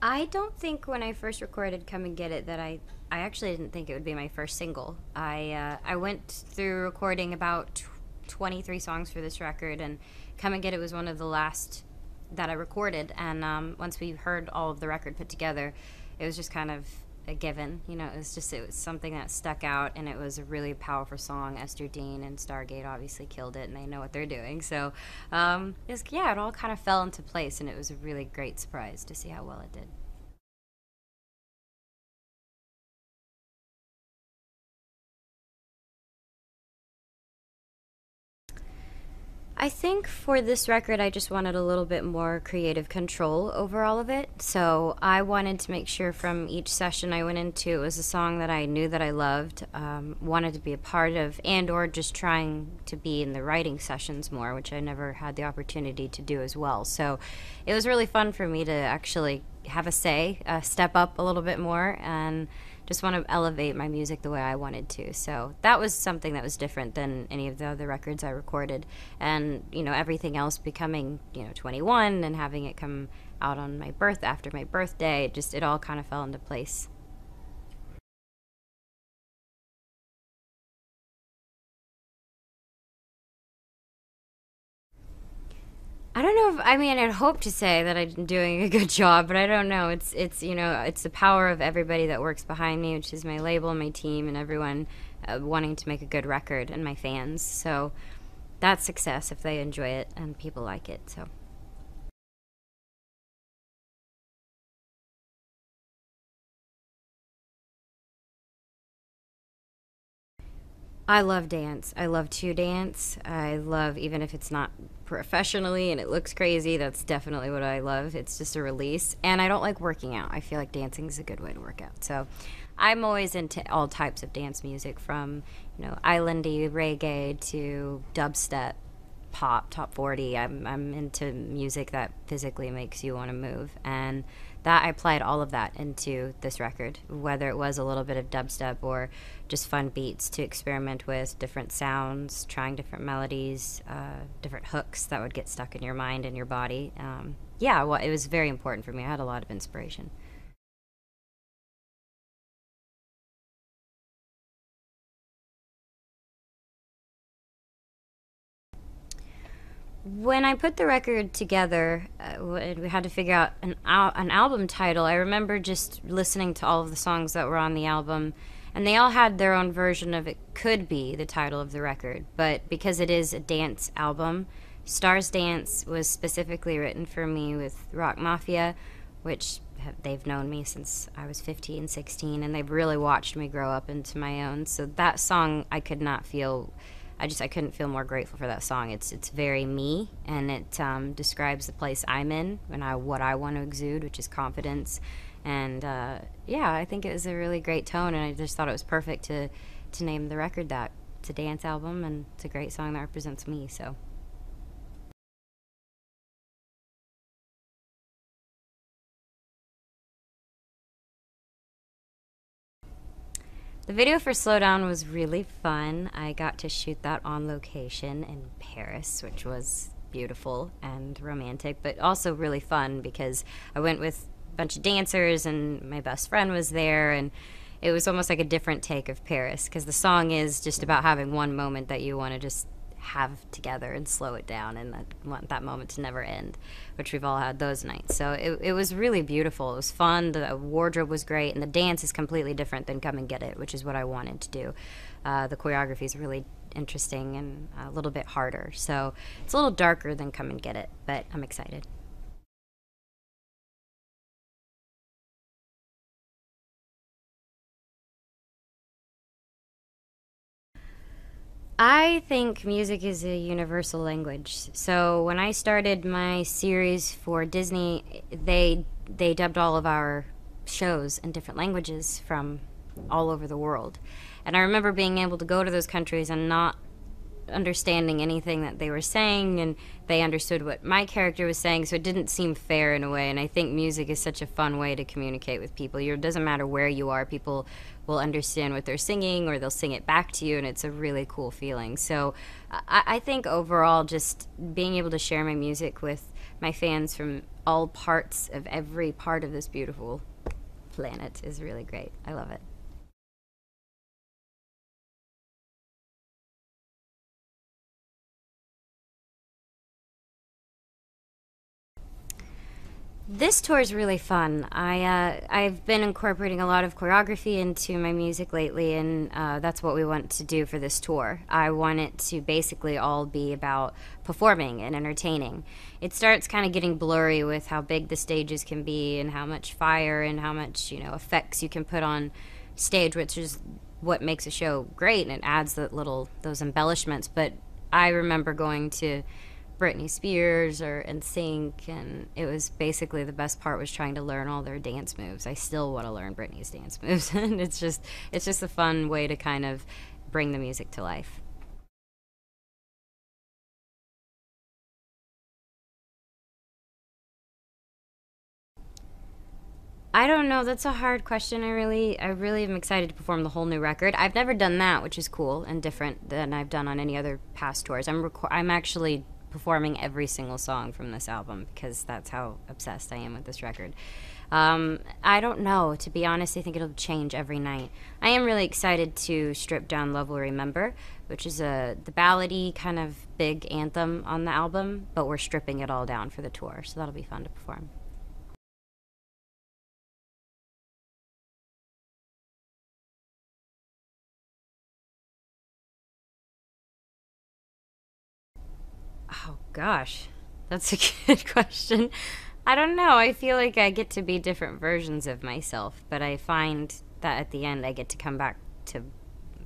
I don't think when I first recorded "Come and Get It" that I actually didn't think it would be my first single. I went through recording about 23 songs for this record, and "Come and Get It" was one of the last that I recorded. And once we heard all of the record put together, it was just kind of a given. You know, it was something that stuck out, and it was a really powerful song. Esther Dean and Stargate obviously killed it, and they know what they're doing. So, yeah, it all kind of fell into place, and it was a really great surprise to see how well it did. I think for this record, I just wanted a little bit more creative control over all of it. So I wanted to make sure from each session I went into, it was a song that I knew that I loved, wanted to be a part of, and or just trying to be in the writing sessions more, which I never had the opportunity to do as well. So it was really fun for me to actually have a say, step up a little bit more, and just want to elevate my music the way I wanted to. So that was something that was different than any of the other records I recorded. And, you know, everything else becoming, 21 and having it come out on my after my birthday, it all kind of fell into place. I don't know if, I mean, I'd hope to say that I'm doing a good job, but I don't know. It's the power of everybody that works behind me, which is my label, my team, and everyone wanting to make a good record, and my fans. So that's success if they enjoy it and people like it. So I love dance. I love to dance. I love, even if it's not professionally and it looks crazy, that's definitely what I love. It's just a release. And I don't like working out. I feel like dancing is a good way to work out. So I'm always into all types of dance music, from, islandy reggae to dubstep, pop, top 40. I'm into music that physically makes you want to move. And that I applied all of that into this record, whether it was a little bit of dubstep or just fun beats to experiment with, different sounds, trying different melodies, different hooks that would get stuck in your mind and your body. Yeah, well, it was very important for me. I had a lot of inspiration. When I put the record together, we had to figure out an album title. I remember just listening to all of the songs that were on the album, and they all had their own version of it could be the title of the record. But because it is a dance album, Stars Dance was specifically written for me with Rock Mafia, which they've known me since I was 15, 16, and they've really watched me grow up into my own. So that song, I could not feel I couldn't feel more grateful for that song. It's very me, and it describes the place I'm in and what I want to exude, which is confidence. And yeah, I think it was a really great tone, and I just thought it was perfect to name the record that. It's a dance album, and it's a great song that represents me. So the video for Slow Down was really fun. I got to shoot that on location in Paris, which was beautiful and romantic, but also really fun because I went with a bunch of dancers and my best friend was there, and it was almost like a different take of Paris because the song is just about having one moment that you want to just have together and slow it down and want that moment to never end, which we've all had those nights. So it was really beautiful. It was fun. The wardrobe was great, and the dance is completely different than Come and Get It, which is what I wanted to do. The choreography is really interesting and a little bit harder. So it's a little darker than Come and Get It, but I'm excited. I think music is a universal language. So when I started my series for Disney, they dubbed all of our shows in different languages from all over the world. And I remember being able to go to those countries and not understanding anything that they were saying, and they understood what my character was saying, so it didn't seem fair in a way. And I think music is such a fun way to communicate with people. It doesn't matter where you are, people will understand what they're singing, or they'll sing it back to you, and it's a really cool feeling. So I think overall, just being able to share my music with my fans from all parts of every part of this beautiful planet is really great. I love it. This tour is really fun. I've been incorporating a lot of choreography into my music lately, and that's what we want to do for this tour. I want it to basically all be about performing and entertaining. It starts kind of getting blurry with how big the stages can be and how much fire and how much effects you can put on stage, which is what makes a show great, and it adds those embellishments. But I remember going to Britney Spears or NSYNC, and it was basically the best part was trying to learn all their dance moves. I still want to learn Britney's dance moves, and it's just a fun way to kind of bring the music to life. I don't know. That's a hard question. I really am excited to perform the whole new record. I've never done that, which is cool and different than I've done on any other past tours. I'm actually performing every single song from this album because that's how obsessed I am with this record. I don't know. To be honest, I think it'll change every night. I am really excited to strip down "Love Will Remember," which is the ballady kind of big anthem on the album, but we're stripping it all down for the tour, so that'll be fun to perform. Oh gosh, that's a good question. I don't know. I feel like I get to be different versions of myself, but I find that at the end I get to come back to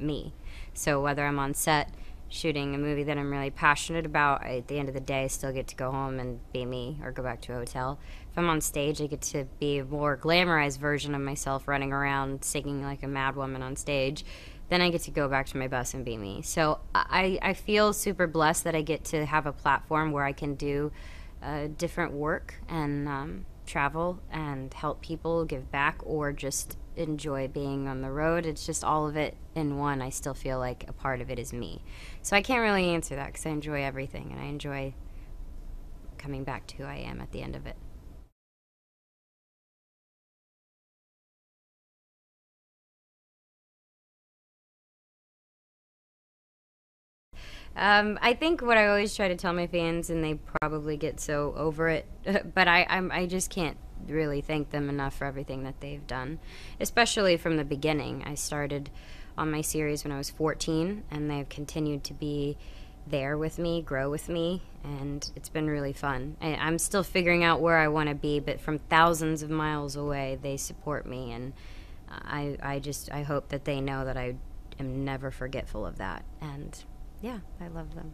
me. So whether I'm on set shooting a movie that I'm really passionate about, at the end of the day I still get to go home and be me or go back to a hotel. If I'm on stage, I get to be a more glamorized version of myself running around singing like a mad woman on stage. Then I get to go back to my bus and be me. So I feel super blessed that I get to have a platform where I can do different work and travel and help people, give back, or just enjoy being on the road. It's just all of it in one. I still feel like a part of it is me. So I can't really answer that because I enjoy everything and I enjoy coming back to who I am at the end of it. I think what I always try to tell my fans, and they probably get so over it, but I just can't really thank them enough for everything that they've done, especially from the beginning. I started on my series when I was 14, and they've continued to be there with me, grow with me, and it's been really fun. I'm still figuring out where I want to be, but from thousands of miles away, they support me, and I hope that they know that I am never forgetful of that. And yeah, I love them.